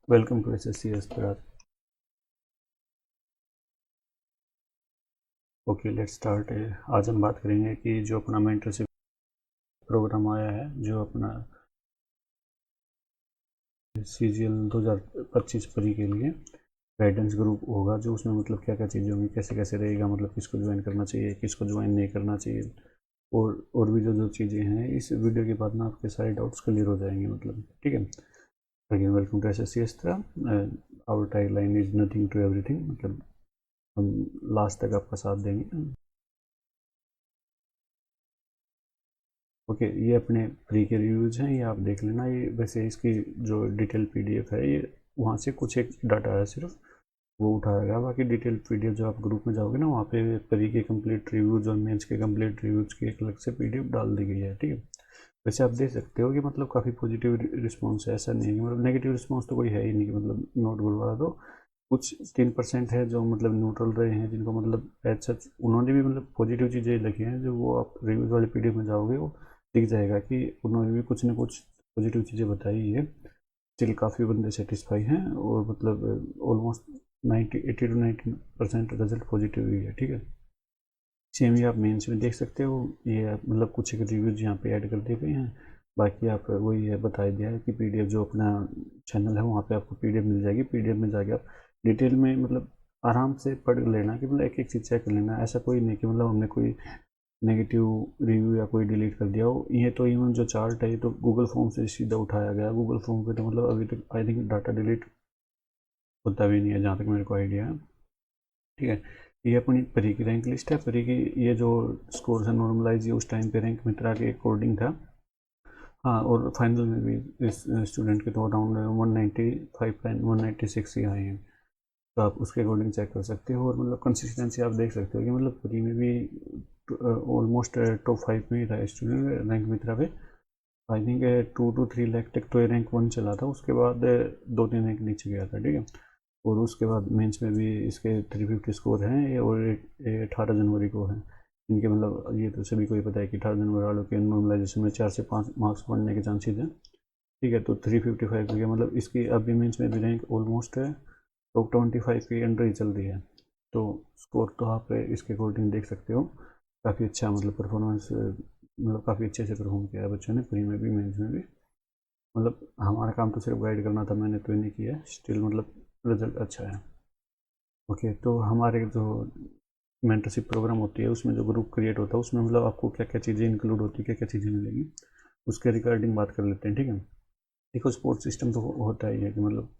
Welcome to SSC aspirant. Okay, let's start. आज हम बात करेंगे कि जो अपना मेंटरशिप प्रोग्राम आया है, जो अपना CGL 2025 परी के लिए गाइडेंस ग्रुप होगा, जो उसमें मतलब क्या क्या चीज़ें होंगी, कैसे कैसे रहेगा, मतलब किसको ज्वाइन करना चाहिए, किसको ज्वाइन नहीं करना चाहिए, और भी जो जो चीज़ें हैं, इस वीडियो के बाद ना आपके सारे डाउट्स क्लियर हो जाएंगे, मतलब ठीक है। Again welcome to SSC aspirant. Our timeline is nothing to everything, मतलब हम लास्ट तक आपका साथ देंगे। ओके, ये अपने फ्री के रिव्यूज़ हैं, ये आप देख लेना। ये वैसे इसकी जो डिटेल पीडीएफ है, ये वहाँ से कुछ एक डाटा है सिर्फ, वो उठाया गया। बाकी डिटेल पीडीएफ जो आप ग्रुप में जाओगे ना, वहाँ पे प्री के कंप्लीट रिव्यूज़ और मेंस के कंप्लीट रिव्यूज़ की एक अलग से पीडीएफ डाल दी गई है, ठीक है। वैसे आप देख सकते हो कि मतलब काफ़ी पॉजिटिव रिस्पॉन्स है, ऐसा नहीं है कि मतलब नेगेटिव रिस्पॉन्स तो कोई है ही नहीं कि मतलब नोट बुलवाया। तो कुछ 3% है जो मतलब न्यूट्रल रहे हैं, जिनको मतलब एज सच उन्होंने भी मतलब पॉजिटिव चीज़ें लिखी हैं, जो वो आप रिव्यूज़ वाले पीडीएफ में जाओगे वो दिख जाएगा कि उन्होंने भी कुछ ना कुछ पॉजिटिव चीज़ें बताई है। स्टिल काफ़ी बंदे सेटिस्फाई हैं, और मतलब ऑलमोस्ट 80 to 90% रिजल्ट पॉजिटिव ही है, ठीक है। सेम ही आप मेंस में देख सकते हो, ये मतलब कुछ एक रिव्यूज यहाँ पे ऐड कर दिए गए हैं। बाकी आप वही है बता दिया है कि पीडीएफ जो अपना चैनल है, वहाँ पे आपको पीडीएफ मिल जाएगी। पीडीएफ में जाके आप डिटेल में मतलब आराम से पढ़ लेना कि मतलब एक एक चीज़ चेक कर लेना। ऐसा कोई नहीं कि मतलब हमने कोई नेगेटिव रिव्यू या कोई डिलीट कर दिया हो। ये तो इवन जो चार्ट है, ये तो गूगल फॉर्म से सीधा उठाया गया। गूगल फॉर्म पे तो मतलब अभी तक आई थिंक डाटा डिलीट होता भी नहीं है, जहाँ तक मेरे को आइडिया है, ठीक है। ये अपनी परी की रैंक लिस्ट है। परी की ये जो स्कोर है नॉर्मलाइज, ये उस टाइम पे रैंक मित्रा के अकॉर्डिंग था। हाँ, और फाइनल में भी इस स्टूडेंट के तो अराउंड 195 एंड 196 ही आए हैं, तो आप उसके अकॉर्डिंग चेक कर सकते हो। और मतलब कंसिस्टेंसी आप देख सकते हो कि मतलब परी में भी ऑलमोस्ट टॉप 5 में ही था स्टूडेंट रैंक मित्रा पे। आई थिंक 2 to 3 लाख तक तो ये रैंक 1 चला था, उसके बाद 2-3 रैंक नीचे गया था, ठीक है। और उसके बाद मेंस में भी इसके 350 स्कोर हैं ये, और 18 जनवरी को है इनके। मतलब ये तो सभी को ही पता है कि 18 जनवरी वालों के नॉर्मलाइजेशन में 4 से 5 मार्क्स बढ़ने के चांसेज हैं, ठीक है। तो 355 के मतलब इसकी अभी मेंस में भी रैंक ऑलमोस्ट है टॉप 25 के अंडर ही चल रही है। तो स्कोर तो आप इसके अकॉर्डिंग देख सकते हो, काफ़ी अच्छा मतलब परफॉर्मेंस, मतलब काफ़ी अच्छे से परफॉर्म किया है बच्चों ने, प्री में भी मेंस में भी। मतलब हमारा काम तो सिर्फ गाइड करना था, मैंने तो नहीं किया, स्टिल मतलब रिजल्ट अच्छा है। ओके, तो हमारे जो मेंटरशिप प्रोग्राम होती है, उसमें जो ग्रुप क्रिएट होता है, उसमें मतलब आपको क्या क्या चीज़ें इंक्लूड होती है, क्या क्या चीज़ें मिलेंगी, उसके रिगार्डिंग बात कर लेते हैं, ठीक है। देखो, सपोर्ट सिस्टम तो होता ही है कि मतलब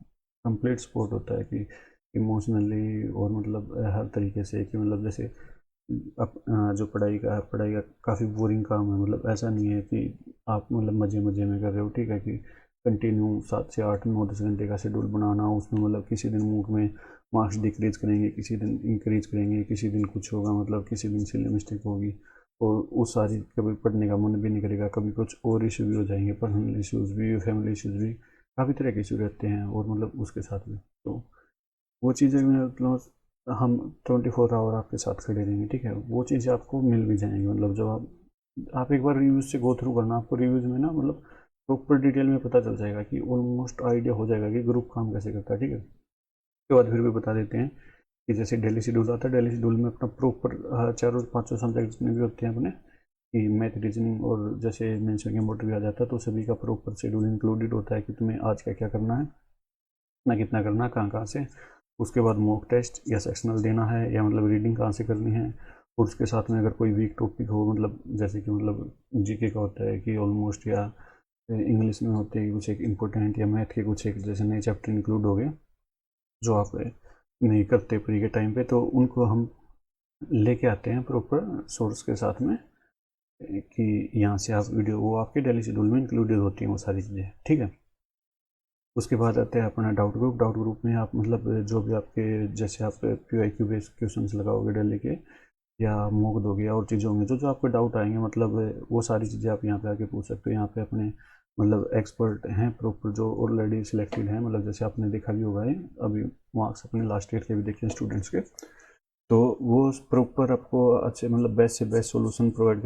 कंप्लीट सपोर्ट होता है कि इमोशनली और मतलब हर तरीके से, कि मतलब जैसे जो पढ़ाई का काफ़ी बोरिंग काम है, मतलब ऐसा नहीं है कि आप मतलब मज़े मज़े में कर रहे हो, ठीक है, कि कंटिन्यू 7 से 8 9 10 घंटे का शेड्यूल बनाना, उसमें मतलब किसी दिन मूड में मार्क्स डिक्रीज करेंगे, किसी दिन इंक्रीज करेंगे, किसी दिन कुछ होगा, मतलब किसी दिन सिली मिस्टेक होगी, और उस सारी कभी पढ़ने का मन भी नहीं करेगा, कभी कुछ और इशू भी हो जाएंगे, पर्सनल इश्यूज़ भी, फैमिली इश्यूज़ भी, काफ़ी तरह के इशू रहते हैं, और मतलब उसके साथ में तो वो चीज़ें मतलब हम 24 आवर आपके साथ खड़े रहेंगे, ठीक है। वो चीज़ें आपको मिल भी जाएंगी, मतलब जब आप एक बार रिव्यूज़ से गो थ्रू करना, आपको रिव्यूज़ में ना मतलब प्रॉपर डिटेल में पता चल जाएगा, कि ऑलमोस्ट आइडिया हो जाएगा कि ग्रुप काम कैसे करता है, ठीक है। उसके बाद फिर भी बता देते हैं कि जैसे डेली शेड्यूल आता है, डेली शेड्यूल में अपना प्रॉपर चारों पाँचों सब्जेक्ट जितने भी होते हैं अपने, कि मैथ, रीजनिंग, और जैसे मेंस में कंप्यूटर भी आ जाता है, तो सभी का प्रॉपर शेड्यूल इंक्लूडेड होता है कि तुम्हें आज क्या क्या करना है, कितना कितना करना है, कहाँ कहाँ से। उसके बाद मॉक टेस्ट या सेक्शनल देना है, या मतलब रीडिंग कहाँ से करनी है। और उसके साथ में अगर कोई वीक टॉपिक हो, मतलब जैसे कि मतलब जीके का होता है कि ऑलमोस्ट, या इंग्लिश में होते हैं कुछ एक इम्पोर्टेंट, या मैथ के कुछ एक जैसे नए चैप्टर इंक्लूड हो गए, जो आप नहीं करते प्री के टाइम पे, तो उनको हम लेके आते हैं प्रॉपर सोर्स के साथ में, कि यहाँ से आप वीडियो, वो आपके डेली शेड्यूल में इंक्लूडेड होती हैं वो सारी चीज़ें, ठीक है। उसके बाद आते हैं अपना डाउट ग्रुप। डाउट ग्रुप में आप मतलब जो भी आपके, जैसे आप PYQ बेस्ड क्वेश्चन लगाओगे डेली के, या मॉक दोगे, और चीज़ें होंगी जो जो आपके डाउट आएंगे, मतलब वो सारी चीज़ें आप यहाँ पे आके पूछ सकते हो। यहाँ पे अपने मतलब एक्सपर्ट हैं प्रॉपर, जो ऑलरेडी सिलेक्टेड हैं, मतलब जैसे आपने देखा भी होगा, अभी मार्क्स अपने लास्ट ईयर के भी देखे स्टूडेंट्स के, तो वो प्रॉपर आपको अच्छे मतलब बेस्ट से बेस्ट सॉल्यूशन प्रोवाइड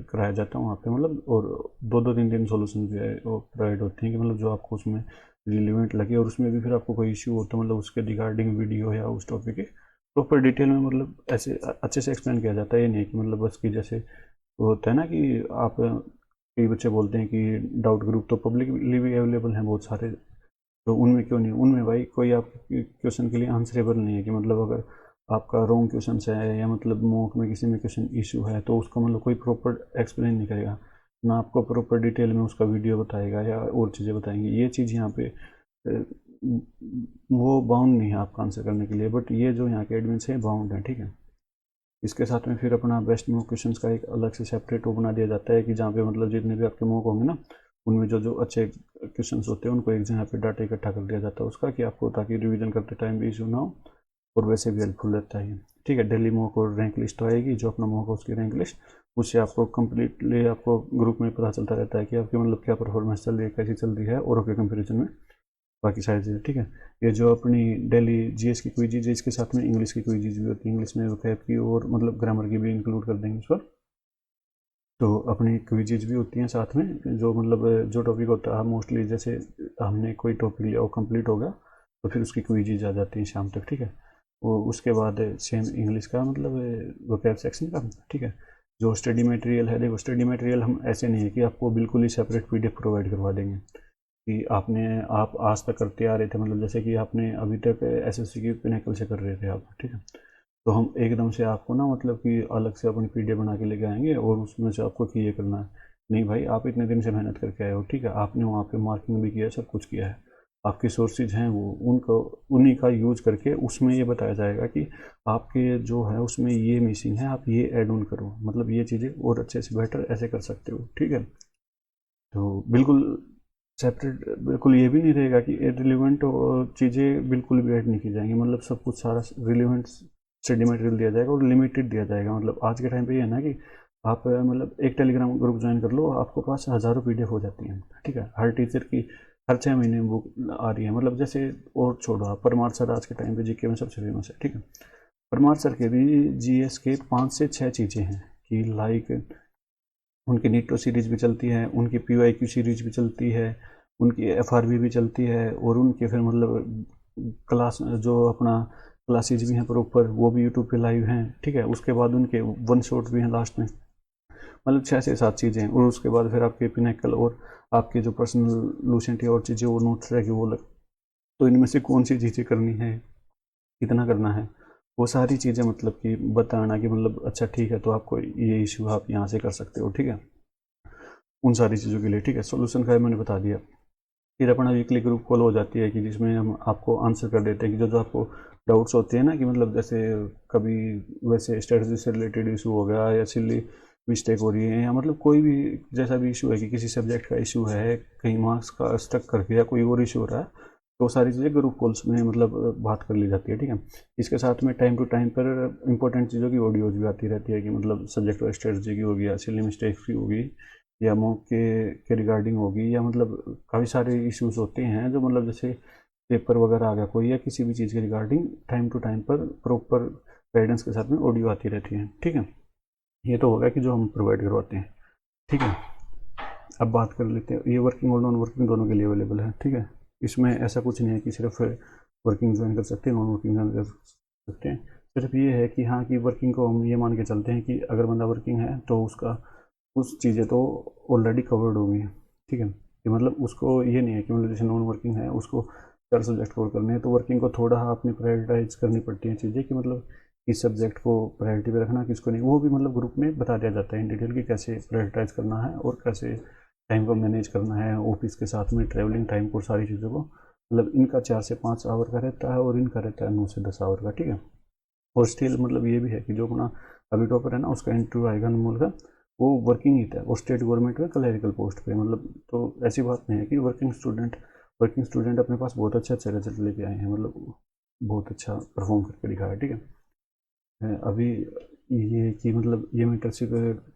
कराया जाता है वहाँ पे, मतलब और 2-2 3 3 सॉल्यूशन जो है वो प्रोवाइड होते हैं कि मतलब जो आपको उसमें रिलेवेंट लगे, और उसमें भी फिर आपको कोई इशू हो तो मतलब उसके रिगार्डिंग वीडियो या उस टॉपिक के प्रॉपर डिटेल में मतलब ऐसे अच्छे से एक्सप्लेन किया जाता है। ये नहीं कि मतलब बस कि जैसे वो होता है ना कि आप कई बच्चे बोलते हैं कि डाउट ग्रुप तो पब्लिकली भी अवेलेबल हैं बहुत सारे, तो उनमें क्यों नहीं, उनमें भाई कोई आपके क्वेश्चन के लिए आंसरेबल नहीं है कि मतलब अगर आपका रॉन्ग क्वेश्चन है या मतलब मॉक में किसी में क्वेश्चन इशू है तो उसको मतलब कोई प्रॉपर एक्सप्लेन नहीं करेगा, ना आपको प्रॉपर डिटेल में उसका वीडियो बताएगा या और चीज़ें बताएंगे। ये चीज़ यहाँ पे वो बाउंड नहीं है आपका आंसर करने के लिए, बट ये जो यहाँ के एडमिन है बाउंड है, ठीक है। इसके साथ में फिर अपना बेस्ट मॉक क्वेश्चंस का एक अलग से सेपरेट वो बना दिया जाता है कि जहाँ पे मतलब जितने भी आपके मॉक होंगे ना, उनमें जो जो अच्छे क्वेश्चंस होते हैं उनको एक जगह पे डाटा इकट्ठा कर दिया जाता है उसका, कि आपको ताकि रिवीजन करते टाइम भी इशू ना हो, और वैसे भी हेल्पफुल रहता है, ठीक है। डेली मॉक और रैंक लिस्ट तो आएगी, जो अपना मॉक है उसकी रैंक लिस्ट, उससे आपको कम्प्लीटली आपको ग्रुप में पता चलता रहता है कि आपकी मतलब क्या परफॉर्मेंस चल रही है, कैसी चल रही है और के कंपेरिजन में बाकी सारी चीज़ें, ठीक है। ये जो अपनी डेली जीएस की क्विज़ है, इसके साथ में इंग्लिश की क्विज़ भी होती है, इंग्लिश में वोकैब की और मतलब ग्रामर की भी इंक्लूड कर देंगे उस पर। तो अपनी क्विज़ भी होती हैं साथ में, जो मतलब जो टॉपिक होता है मोस्टली, जैसे हमने कोई टॉपिक लिया वो कंप्लीट होगा तो फिर उसकी क्विज़ आ जाती हैं शाम तक, ठीक है। वो उसके बाद सेम इंग्लिश का मतलब वोकैब सेक्शन का, ठीक है। जो स्टडी मटेरियल है, देखो स्टडी मटेरियल हम ऐसे नहीं है कि आपको बिल्कुल ही सेपरेट पीडीएफ प्रोवाइड करवा देंगे कि आप आज तक करते आ रहे थे, मतलब जैसे कि आपने अभी तक एसएससी की पिनाकल से कर रहे थे आप, ठीक है। तो हम एकदम से आपको ना मतलब कि अलग से अपनी पीडीएफ बना के लेके आएंगे और उसमें से आपको कि ये करना है, नहीं भाई, आप इतने दिन से मेहनत करके आए हो, ठीक है, आपने वहाँ पे मार्किंग भी किया है, सब कुछ किया है, आपके सोर्सेज हैं वो उनको उन्हीं का यूज करके उसमें ये बताया जाएगा कि आपके जो है उसमें ये मिसिंग है, आप ये ऐड ऑन करो, मतलब ये चीज़ें और अच्छे से बेटर ऐसे कर सकते हो, ठीक है। तो बिल्कुल सेपरेट, बिल्कुल ये भी नहीं रहेगा कि रिलेवेंट चीज़ें बिल्कुल भी ऐड नहीं की जाएंगी, मतलब सब कुछ सारा रिलेवेंट स्टडी मटेरियल दिया जाएगा और लिमिटेड दिया जाएगा। मतलब आज के टाइम पे ये है ना कि आप मतलब एक टेलीग्राम ग्रुप ज्वाइन कर लो, आपको पास हज़ारों पीडीएफ हो जाती हैं, ठीक है, हर टीचर की हर 6 महीने में बुक आ रही है, मतलब जैसे और छोड़ो आप, परमार सर आज के टाइम पे जीके में सबसे फेमस है, ठीक है। परमार सर के भी जीएस के 5 से 6 चीज़ें हैं कि लाइक उनकी नीटो सीरीज भी चलती है, उनकी पीवाईक्यू सीरीज भी चलती है, उनकी एफआरबी भी चलती है, और उनके फिर मतलब क्लास जो अपना क्लासेज भी हैं प्रॉपर, वो भी यूट्यूब पे लाइव हैं, ठीक है। उसके बाद उनके वन शॉट भी हैं लास्ट में, मतलब 6 से 7 चीज़ें हैं, और उसके बाद फिर आपके पिनेकल और आपके जो पर्सनल लूसेंट और चीज़ें वो नोट्स रहेगी वो लग, तो इनमें से कौन सी चीज़ें करनी है, कितना करना है, वो सारी चीज़ें मतलब कि बताना कि मतलब अच्छा ठीक है तो आपको ये इशू आप यहाँ से कर सकते हो, ठीक है, उन सारी चीज़ों के लिए, ठीक है। सोल्यूशन का मैंने बता दिया। फिर अपना वीकली ग्रुप कॉल हो जाती है कि जिसमें हम आपको आंसर कर देते हैं कि जो जो आपको डाउट्स होते हैं ना, कि मतलब जैसे कभी वैसे स्ट्रेटजी से रिलेटेड इशू हो गया या सिली मिस्टेक हो रही है, या मतलब कोई भी जैसा भी इशू है कि किसी सब्जेक्ट का इशू है, कहीं मार्क्स का स्टक कर गया, कोई और इशू हो रहा है, तो सारी चीज़ें ग्रुप कॉल्स में मतलब बात कर ली जाती है, ठीक है। इसके साथ में टाइम टू टाइम पर इंपॉर्टेंट चीज़ों की ऑडियोज भी आती रहती है कि मतलब सब्जेक्ट वाइज स्ट्रेटजी की होगी या सिली मिस्टेक की होगी या मॉक के रिगार्डिंग होगी, या मतलब काफ़ी सारे इश्यूज होते हैं जो मतलब जैसे पेपर वगैरह आ गया कोई या किसी भी चीज़ के रिगार्डिंग टाइम टू टाइम पर प्रॉपर गाइडेंस के साथ में ऑडियो आती रहती है, ठीक है। ये तो होगा कि जो हम प्रोवाइड करवाते हैं, ठीक है। अब बात कर लेते हैं, ये वर्किंग और नॉन वर्किंग दोनों के लिए अवेलेबल है, ठीक है। इसमें ऐसा कुछ नहीं है कि सिर्फ वर्किंग ज्वाइन कर सकते हैं, नॉन वर्किंग ज्वाइन कर सकते हैं। सिर्फ ये है कि हाँ कि वर्किंग को हम ये मान के चलते हैं कि अगर बंदा वर्किंग है तो उसका कुछ चीज़ें तो ऑलरेडी कवर्ड होंगी, ठीक है, कि मतलब उसको ये नहीं है कि मतलब जैसे नॉन वर्किंग है उसको 4 सब्जेक्ट कवर करने हैं, तो वर्किंग को थोड़ा अपनी प्रायोरिटाइज करनी पड़ती हैं चीज़ें कि मतलब किस सब्जेक्ट को प्रायोरिटी पे रखना, किसको नहीं, वो भी मतलब ग्रुप में बता दिया जाता है इन डिटेल कि कैसे प्रायोरिटाइज करना है और कैसे टाइम को मैनेज करना है, ऑफिस के साथ में ट्रैवलिंग टाइम को, सारी चीज़ों को, मतलब इनका 4 से 5 आवर का रहता है और इनका रहता है 9 से 10 आवर का, ठीक है। और स्टिल मतलब ये भी है कि जो अपना अभी टॉपर है ना उसका इंटरव्यू आएगा अनमोल का, वो वर्किंग ही था, वो स्टेट गवर्नमेंट में क्लरिकल पोस्ट पे, मतलब तो ऐसी बात नहीं है कि वर्किंग स्टूडेंट अपने पास बहुत अच्छा रिजल्ट लेके आए हैं, मतलब बहुत अच्छा परफॉर्म करके दिखाया, ठीक है। अभी ये कि मतलब ये मेंटरशिप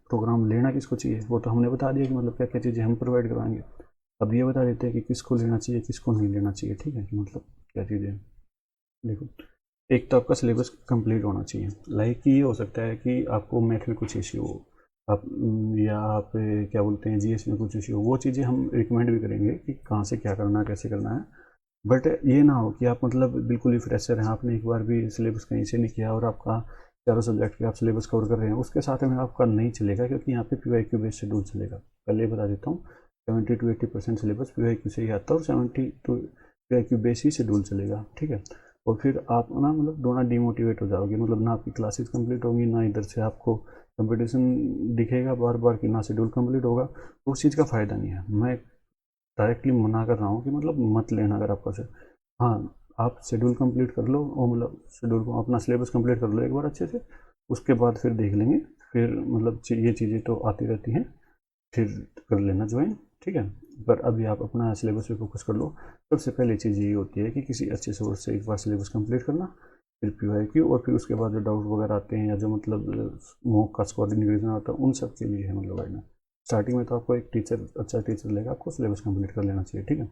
प्रोग्राम लेना किसको चाहिए वो तो हमने बता दिया कि मतलब क्या क्या चीज़ें हम प्रोवाइड करवाएंगे। अब ये बता देते हैं कि किसको लेना चाहिए किसको नहीं लेना चाहिए, ठीक है, कि मतलब क्या चीज़ें, देखो एक तो आपका सिलेबस कंप्लीट होना चाहिए। लाइक कि ये हो सकता है कि आपको मैथ में कुछ इश्यू हो, आप या आप क्या बोलते हैं जीएस में कुछ इश्यू हो, वो चीज़ें हम रिकमेंड भी करेंगे कि कहाँ से क्या करना है, कैसे करना है। बट ये ना हो कि आप मतलब बिल्कुल ही फ्रेशर हैं, आपने एक बार भी सिलेबस कहीं से नहीं किया और आपका चारों सब्जेक्ट के आप सिलेबस कवर कर रहे हैं, उसके साथ में आपका नहीं चलेगा, क्योंकि यहाँ पे PYQ बेस्ड शेड्यूल चलेगा। पहले ही बता देता हूँ, 70 to 80% सिलेबस PYQ से ही आता है और 70 to PYQ based he schedule चलेगा, ठीक है। और फिर आप ना मतलब दोनों डिमोटिवेट हो जाओगे, मतलब ना आपकी क्लासेस कंप्लीट होंगी, ना इधर से आपको कंपटीशन दिखेगा बार बार कि ना शेड्यूल कंप्लीट होगा, तो उस चीज़ का फ़ायदा नहीं है। मैं डायरेक्टली मना कर रहा हूँ कि मतलब मत लेना अगर आपका से। हाँ, आप शेड्यूल कंप्लीट कर लो और मतलब शेड्यूल को अपना सिलेबस कंप्लीट कर लो एक बार अच्छे से, उसके बाद फिर देख लेंगे। फिर मतलब ये चीज़ें तो आती रहती हैं, फिर कर लेना ज्वाइन, ठीक है। पर अभी आप अपना सिलेबस पे फोकस कर लो। सबसे पहली चीज़ ये होती है कि किसी अच्छे सोर्स से एक बार सिलेबस कंप्लीट करना, फिर PYQ, और फिर उसके बाद जो डाउट वगैरह आते हैं या जो मतलब मॉक का स्कोर डिग्रेशन आता है, उन सब के लिए है मतलब गाइडलाइन। स्टार्टिंग में तो आपको एक टीचर, अच्छा टीचर लेगा, आपको सिलेबस कंप्लीट कर लेना चाहिए, ठीक है।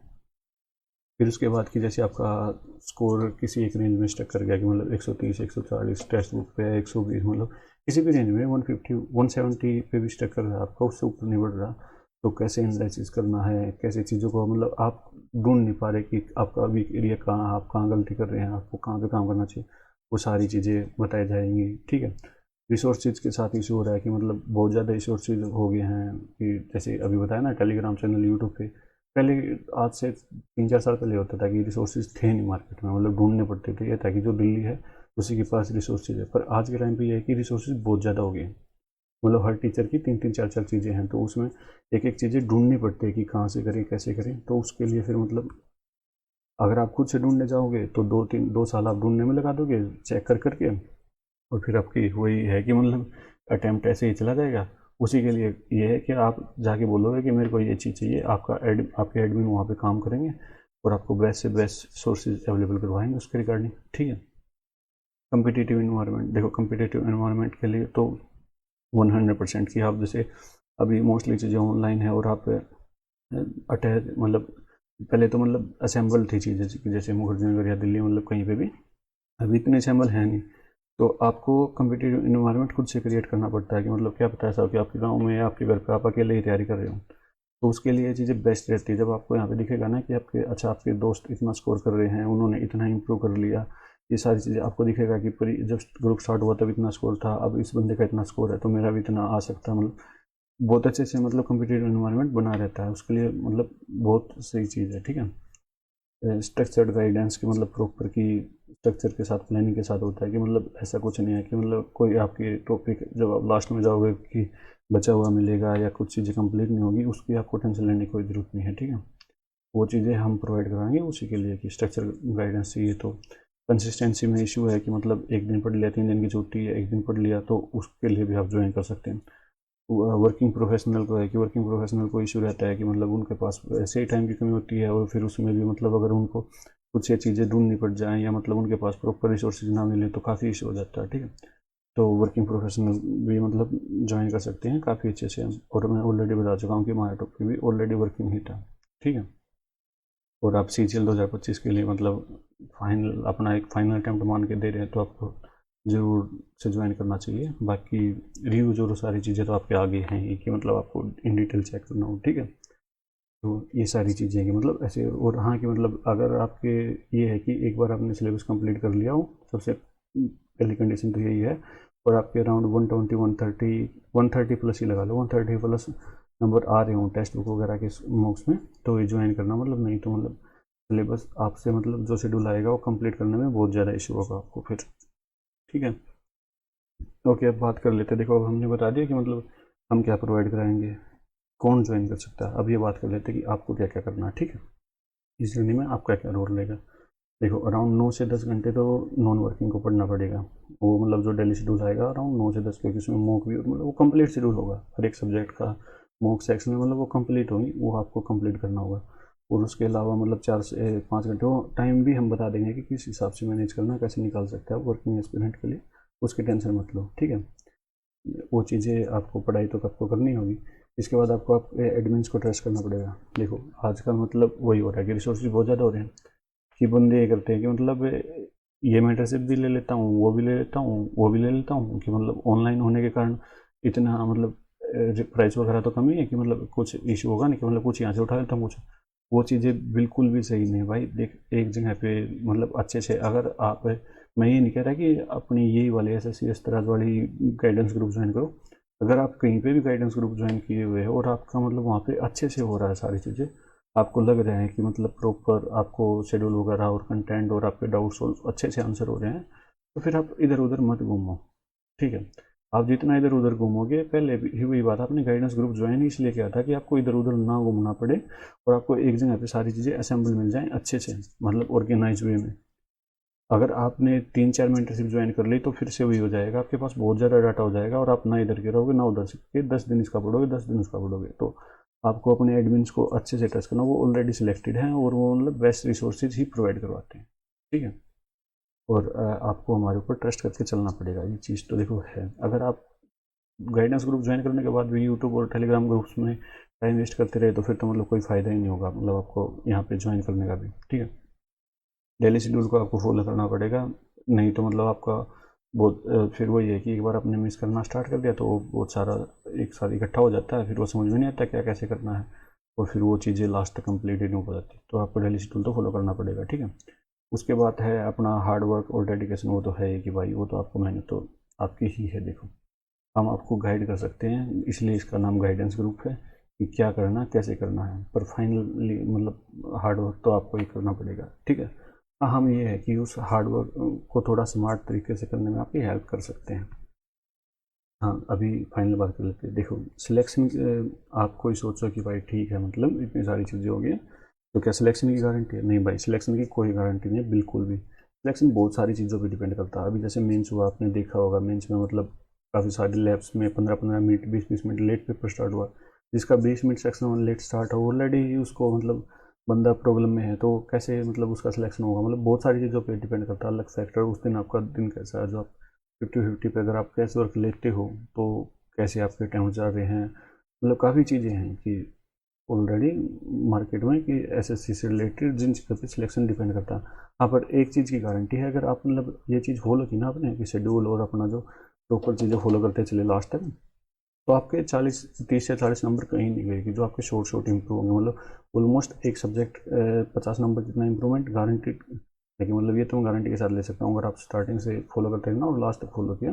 फिर उसके बाद कि जैसे आपका स्कोर किसी एक रेंज में स्टक कर गया कि मतलब 130 140 टेक्स्ट बुक पे, 120 मतलब किसी भी रेंज में 150 170 पे भी स्टक कर रहा है आपका, उससे ऊपर नहीं बढ़ रहा, तो कैसे एनालिसिस करना है, कैसे चीज़ों को मतलब आप ढूंढ नहीं पा रहे कि आपका वीक एरिया कहाँ, आप कहाँ गलती कर रहे हैं, आपको कहाँ पे काम करना चाहिए, वो सारी चीज़ें बताई जाएंगी, ठीक है। रिसोर्सेज के साथ इशू हो रहा है कि मतलब बहुत ज़्यादा रिसोर्सेज हो गए हैं कि जैसे अभी बताया ना, टेलीग्राम चैनल, यूट्यूब पे। पहले आज से 3-4 साल पहले होता था कि रिसोर्सेज थे नहीं मार्केट में, मतलब ढूंढने पड़ते थे, ये था कि जो दिल्ली है उसी के पास रिसोर्सेज है। पर आज के टाइम पे ये है कि रिसोर्सेज बहुत ज़्यादा हो गए, मतलब हर टीचर की 3-3 4-4 चीज़ें हैं, तो उसमें एक एक चीज़ें ढूंढनी पड़ती है कि कहाँ से करें, कैसे करें। तो उसके लिए फिर मतलब अगर आप खुद से ढूंढने जाओगे तो 2 साल आप ढूंढने में लगा दोगे, चेक कर करके, और फिर आपकी वही है कि मतलब अटैम्प्ट ऐसे ही चला जाएगा। उसी के लिए ये है कि आप जाके बोलोगे कि मेरे को ये चीज़ चाहिए, आपके एडमिन वहाँ पे काम करेंगे और आपको बेस्ट से बेस्ट सोर्सेज अवेलेबल करवाएंगे उसके रिगार्डिंग, ठीक है। कम्पिटिटिव इन्वायरमेंट, देखो कम्पिटिटिव इन्वायरमेंट के लिए तो 100% की आप जैसे अभी मोस्टली चीज़ें ऑनलाइन है, और आप अटैच मतलब पहले तो मतलब असेंबल थी चीज़ें, जैसे मुखर्जी या दिल्ली, मतलब कहीं पे भी अभी इतने असेंबल है नहीं। तो आपको कम्पिटिटिव इन्वायरमेंट खुद से क्रिएट करना पड़ता है कि मतलब क्या पता ऐसा हो कि आपके गांव में या आपके घर पे आप अकेले ही तैयारी कर रहे हो, तो उसके लिए ये चीज़ें बेस्ट रहती है। जब आपको यहाँ पे दिखेगा ना कि आपके अच्छा आपके दोस्त इतना स्कोर कर रहे हैं, उन्होंने इतना इम्प्रूव कर लिया, ये सारी चीज़ें आपको दिखेगा कि जब ग्रुप स्टार्ट हुआ तब इतना स्कोर था, अब इस बंदे का इतना स्कोर है, तो मेरा भी इतना आ सकता है, मतलब बहुत अच्छे से मतलब कम्पिटिटिव इन्वायरमेंट बना रहता है। उसके लिए मतलब बहुत सही चीज़ है, ठीक है। स्ट्रक्चर्ड गाइडेंस की मतलब प्रॉपर की स्ट्रक्चर के साथ, प्लानिंग के साथ होता है कि मतलब ऐसा कुछ नहीं है कि मतलब कोई आपकी टॉपिक जब आप लास्ट में जाओगे कि बचा हुआ मिलेगा या कुछ चीज़ें कंप्लीट नहीं होगी, उसकी आपको टेंशन लेने की कोई ज़रूरत नहीं है, ठीक है। वो चीज़ें हम प्रोवाइड कराएंगे उसी के लिए कि स्ट्रक्चर गाइडेंस चाहिए। तो कंसिस्टेंसी में इशू है कि मतलब एक दिन पढ़ लिया, 3 दिन की छुट्टी है, एक दिन पढ़ लिया, तो उसके लिए भी आप ज्वाइन कर सकते हैं। वर्किंग प्रोफेशनल को है कि वर्किंग प्रोफेशनल को इशू रहता है कि मतलब उनके पास ऐसे ही टाइम की कमी होती है, और फिर उसमें भी मतलब अगर उनको कुछ ये चीज़ें ढूंढनी पड़ जाएँ या मतलब उनके पास प्रॉपर रिसोर्सेज ना मिले तो काफ़ी इशू हो जाता है, ठीक है। तो वर्किंग प्रोफेशनल भी मतलब ज्वाइन कर सकते हैं काफ़ी अच्छे से, और मैं ऑलरेडी बता चुका हूँ कि हमारा टॉपिक भी ऑलरेडी वर्किंग ही था, ठीक है। और आप CGL 2025 के लिए मतलब फाइनल अपना एक फाइनल अटैम्प्ट मान के दे रहे हैं, तो आपको ज़रूर से ज्वाइन करना चाहिए। बाकी रिव्यूज और सारी चीज़ें तो आपके आगे हैं ही कि मतलब आपको इन डिटेल चेक करना हो, ठीक है। तो ये सारी चीज़ें हैं कि मतलब ऐसे, और हाँ कि मतलब अगर आपके ये है कि एक बार आपने सिलेबस कंप्लीट कर लिया हो, सबसे पहली कंडीशन तो यही है, और आपके अराउंड 120 130 प्लस ही लगा लो, 130 प्लस नंबर आ रहे हों टेक्स्ट बुक वगैरह के मार्क्स में, तो ये ज्वाइन करना, मतलब नहीं तो मतलब सिलेबस आपसे मतलब जो शेड्यूल आएगा वो कंप्लीट करने में बहुत ज़्यादा इशू होगा आपको फिर, ठीक है। ओके, अब बात कर लेते हैं। देखो अब हमने बता दिया कि मतलब हम क्या प्रोवाइड कराएंगे, कौन ज्वाइन कर सकता है। अब ये बात कर लेते हैं कि आपको क्या क्या करना है, ठीक है। इस जर्नी में आपका क्या रोल रहेगा। देखो अराउंड 9 से 10 घंटे तो नॉन वर्किंग को पढ़ना पड़ेगा। वो मतलब जो डेली शेड्यूल आएगा अराउंड 9 से 10, क्योंकि उसमें मॉक भी मतलब वो कंप्लीट शेड्यूल होगा, हर एक सब्जेक्ट का मॉक सेक्शन में मतलब वो कंप्लीट होगी, वो आपको कंप्लीट करना होगा। और उसके अलावा मतलब 4 से 5 घंटे टाइम भी हम बता देंगे कि किस हिसाब से मैनेज करना, कैसे निकाल सकते हैं आप वर्किंग एस्पिरेंट के लिए, उसकी टेंशन मत लो, ठीक है। वो चीज़ें आपको पढ़ाई तो आपको करनी होगी। इसके बाद आपको आप एडमिन्स को ट्रस्ट करना पड़ेगा। देखो आजकल मतलब वही हो रहा है कि रिसोर्सेज बहुत ज़्यादा हो रहे हैं, कि बंदे ये करते हैं कि मतलब ये मेंटरशिप भी ले लेता हूँ, वो भी ले लेता हूँ, वो भी ले लेता हूँ, कि मतलब ऑनलाइन होने के कारण इतना मतलब प्राइस वगैरह तो कम ही है कि मतलब कुछ इशू होगा नहीं कि मतलब कुछ यहाँ से उठा लेता हूँ कुछ। वो चीज़ें बिल्कुल भी सही नहीं है भाई। देख, एक जगह पे मतलब अच्छे से अगर आप, मैं ये नहीं कह रहा कि अपनी यही वाले एसएससी इस तरह वाली गाइडेंस ग्रुप ज्वाइन करो। अगर आप कहीं पे भी गाइडेंस ग्रुप ज्वाइन किए हुए हो और आपका मतलब वहाँ पे अच्छे से हो रहा है सारी चीज़ें, आपको लग रहे हैं कि मतलब प्रॉपर आपको शेड्यूल वगैरह और कंटेंट और आपके डाउट सॉल्व अच्छे से आंसर हो रहे हैं, तो फिर आप इधर उधर मत घूमो, ठीक है। आप जितना इधर उधर घूमोगे, पहले भी हुई बात, आपने गाइडेंस ग्रुप ज्वाइन ही इसलिए किया था कि आपको इधर उधर ना घूमना पड़े और आपको एक जगह पे सारी चीज़ें असेंबल मिल जाएं अच्छे से, मतलब ऑर्गेनाइज वे में। अगर आपने 3-4 मेंटरशिप ज्वाइन कर ली तो फिर से वही हो जाएगा, आपके पास बहुत ज़्यादा डाटा हो जाएगा और आप ना इधर के रहोगे ना उधर के, 10 दिन इसका पढ़ोगे 10 दिन उसका पढ़ोगे। तो आपको अपने एडमिन्स को अच्छे से टच करना, वो ऑलरेडी सिलेक्टेड हैं और वो मतलब बेस्ट रिसोर्सेज ही प्रोवाइड करवाते हैं, ठीक है। और आपको हमारे ऊपर ट्रस्ट करके चलना पड़ेगा, ये चीज़ तो देखो है। अगर आप गाइडेंस ग्रुप ज्वाइन करने के बाद भी यूट्यूब और टेलीग्राम ग्रुप्स में टाइम वेस्ट करते रहे तो फिर तो मतलब कोई फ़ायदा ही नहीं होगा, मतलब आपको यहाँ पे ज्वाइन करने का भी, ठीक है। डेली शेड्यूल को आपको फॉलो करना पड़ेगा, नहीं तो मतलब आपका बहुत फिर वही है कि एक बार आपने मिस करना स्टार्ट कर दिया तो बहुत सारा एक साथ इकट्ठा हो जाता है, फिर वो समझ में नहीं आता क्या कैसे करना है, और फिर वो चीज़ें लास्ट तक कंप्लीट ही नहीं हो पाती। तो आपको डेली शेड्यूल तो फॉलो करना पड़ेगा, ठीक है। उसके बाद है अपना हार्ड वर्क और डेडिकेशन, वो तो है ही कि भाई वो तो आपको मेहनत तो आपकी ही है। देखो, हम आपको गाइड कर सकते हैं, इसलिए इसका नाम गाइडेंस ग्रुप है कि क्या करना कैसे करना है, पर फाइनली मतलब हार्ड वर्क तो आपको ही करना पड़ेगा, ठीक है। हाँ, हम ये है कि उस हार्ड वर्क को थोड़ा स्मार्ट तरीके से करने में आपकी हेल्प कर सकते हैं। हाँ, अभी फाइनल बात कर लेते हैं। देखो, सिलेक्शन आप कोई सोचो कि भाई ठीक है मतलब इतनी सारी चीज़ें हो गई हैं, तो क्या सिलेक्शन की गारंटी है? नहीं भाई, सिलेक्शन की कोई गारंटी नहीं है बिल्कुल भी। सिलेक्शन बहुत सारी चीज़ों पे डिपेंड करता है। अभी जैसे मेंस हुआ, आपने देखा होगा, मेंस में मतलब काफ़ी सारी लैब्स में 15-15 minute 20-20 minute late paper start हुआ। जिसका 20 मिनट सेक्शन 1 लेट स्टार्ट हो, ऑलरेडी उसको मतलब बंदा प्रॉब्लम में है, तो कैसे मतलब उसका सिलेक्शन होगा? मतलब बहुत सारी चीज़ों पर डिपेंड करता है, अलग फैक्टर। उस दिन आपका दिन कैसा है, जो आप 50-50 पे अगर आप कैश वर्क लेते हो तो कैसे आपके अटेम्प्ट जा रहे हैं, मतलब काफ़ी चीज़ें हैं कि ऑलरेडी मार्केट में कि एसएससी से रिलेटेड जिन चीज़ों पे सिलेक्शन डिपेंड करता है। हाँ, पर एक चीज़ की गारंटी है, अगर आप मतलब ये चीज़ फॉलो की ना आपने कि शेड्यूल और अपना जो प्रॉपर चीज़ें फॉलो करते चले लास्ट तक, तो आपके 30 या 40 नंबर कहीं नहीं गए कि जो आपके शॉर्ट शॉर्ट इंप्रूव होंगे, मतलब ऑलमोस्ट एक सब्जेक्ट 50 नंबर जितना इंप्रूवमेंट गारंटीड। लेकिन मतलब ये तो मैं गारंटी के साथ ले सकता हूँ, अगर आप स्टार्टिंग से फॉलो करते हैं ना और लास्ट तक फॉलो किया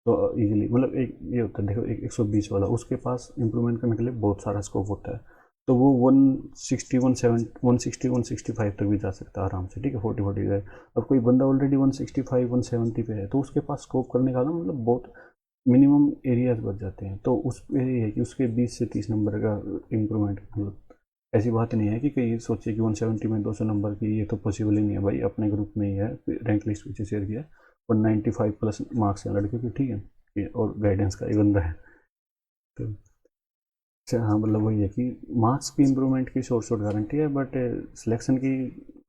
तो इजीली मतलब एक ये होता है। देखो, एक 120 वाला, उसके पास इंप्रूवमेंट करने के लिए बहुत सारा स्कोप होता है, तो वो 160 160 165 तक भी जा सकता है आराम से, ठीक है। 40 है। अब कोई बंदा ऑलरेडी 165 170 पे है तो उसके पास स्कोप करने का ना मतलब बहुत मिनिमम एरियाज बच जाते हैं। तो उस पे ये है कि उसके 20 से 30 नंबर का इम्प्रूवमेंट, मतलब ऐसी बात नहीं है कि कहीं सोचिए कि 170 में 200 नंबर की, ये तो पॉसिबल ही नहीं है भाई। अपने ग्रुप में ही है, रैंक लिस्ट पीछे शेयर किया, 195 प्लस मार्क्स हैं लड़के के, ठीक है, और गाइडेंस का एक बंदा है। तो अच्छा, हाँ मतलब वही है कि मार्क्स की इंप्रूवमेंट की शॉर्ट शॉर्ट गारंटी है, बट सिलेक्शन की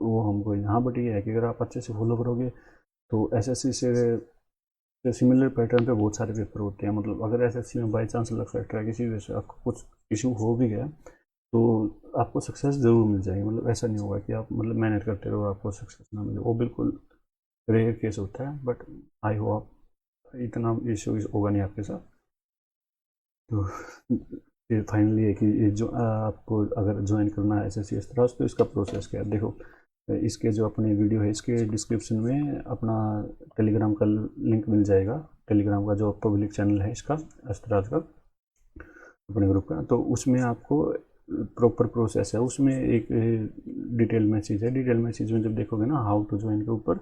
वो हमको, हाँ बट ये है कि अगर आप अच्छे से फॉलो करोगे तो एसएससी से सिमिलर पैटर्न पे बहुत सारे पेपर होते हैं। मतलब अगर एसएससी में बाई चांस लग सकता है किसी वजह से आपको कुछ इशू हो भी गया तो आपको सक्सेस ज़रूर मिल जाएगी। मतलब ऐसा नहीं होगा कि आप मतलब मेहनत करते रहो आपको सक्सेस ना मिले, वो बिल्कुल रेयर केस होता है। बट आई होप इतना इशू होगा नहीं आपके साथ। तो फिर फाइनली है कि ये जो आपको अगर ज्वाइन करना है एसएससी इस तरह, तो इसका प्रोसेस क्या है। देखो, इसके जो अपने वीडियो है इसके डिस्क्रिप्शन में अपना टेलीग्राम का लिंक मिल जाएगा। टेलीग्राम का जो पब्लिक चैनल है इसका, अस्तराज का, अपने ग्रुप का, तो उसमें आपको प्रॉपर प्रोसेस है। उसमें एक डिटेल मैसेज है, डिटेल मैसेज में जब देखोगे ना हाउ टू ज्वाइन के ऊपर,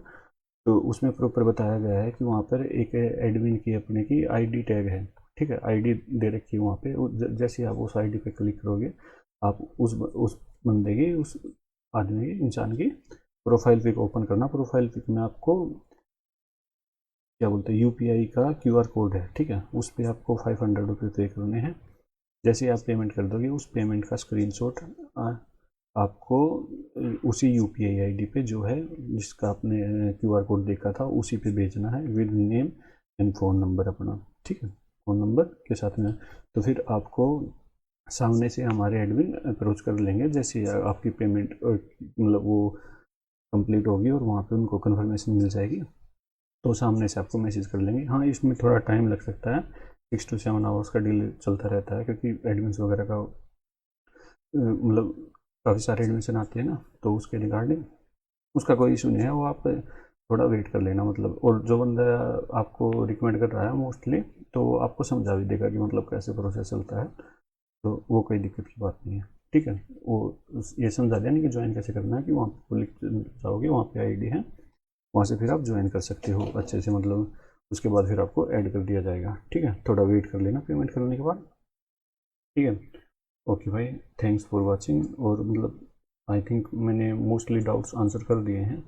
तो उसमें प्रॉपर बताया गया है कि वहाँ पर एक एडमिन की अपने की आईडी टैग है, ठीक है। आईडी दे रखी है वहाँ पे, जैसे आप उस आईडी पे क्लिक करोगे आप उस बंदे की, उस आदमी की, इंसान की प्रोफाइल पिक ओपन करना। प्रोफाइल पिक में आपको क्या बोलते हैं, यूपीआई का क्यूआर कोड है, ठीक है। उस पर आपको 500 रुपये पे करने हैं। जैसे ही आप पेमेंट कर दोगे उस पेमेंट का स्क्रीनशॉट आपको उसी यूपीआई आईडी पे जो है जिसका आपने क्यूआर कोड देखा था उसी पे भेजना है, with name and phone number अपना, ठीक है। फ़ोन नंबर के साथ में, तो फिर आपको सामने से हमारे एडमिन अप्रोच कर लेंगे जैसे आपकी पेमेंट मतलब वो कंप्लीट होगी और वहाँ पे उनको कन्फर्मेशन मिल जाएगी, तो सामने से आपको मैसेज कर लेंगे। हाँ, इसमें थोड़ा टाइम लग सकता है, 6 to 7 आवर्स का डिले चलता रहता है, क्योंकि एडमिन्स वगैरह का मतलब काफ़ी सारे एडमिशन आते हैं ना, तो उसके रिगार्डिंग उसका कोई इशू नहीं है, वो आप थोड़ा वेट कर लेना मतलब। और जो बंदा आपको रिकमेंड कर रहा है मोस्टली, तो आपको समझा भी देगा कि मतलब कैसे प्रोसेस चलता है, तो वो कोई दिक्कत की बात नहीं है, ठीक है। वो ये समझा दिया नहीं कि ज्वाइन कैसे करना है, कि वहाँ पर लिख जाओगे, वहाँ पे आईडी है, वहाँ से फिर आप ज्वाइन कर सकते हो अच्छे से मतलब। उसके बाद फिर आपको ऐड कर दिया जाएगा, ठीक है। थोड़ा वेट कर लेना पेमेंट करने के बाद, ठीक है। ओके भाई, थैंक्स फॉर वाचिंग। और मतलब आई थिंक मैंने मोस्टली डाउट्स आंसर कर दिए हैं।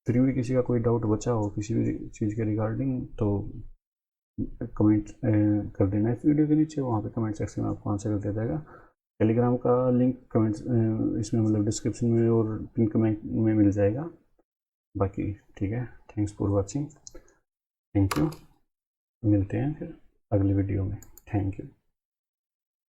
फिर भी किसी का कोई डाउट बचा हो किसी भी चीज़ के रिगार्डिंग, तो कमेंट कर देना इस वीडियो के नीचे, वहाँ पे कमेंट सेक्शन में आपको आंसर कर दिया जाएगा। टेलीग्राम का लिंक कमेंट्स इसमें मतलब डिस्क्रिप्शन में और पिन कमेंट में मिल जाएगा। बाकी ठीक है, thanks for watching, thank you. मिलते हैं फिर अगली वीडियो में, थैंक यू।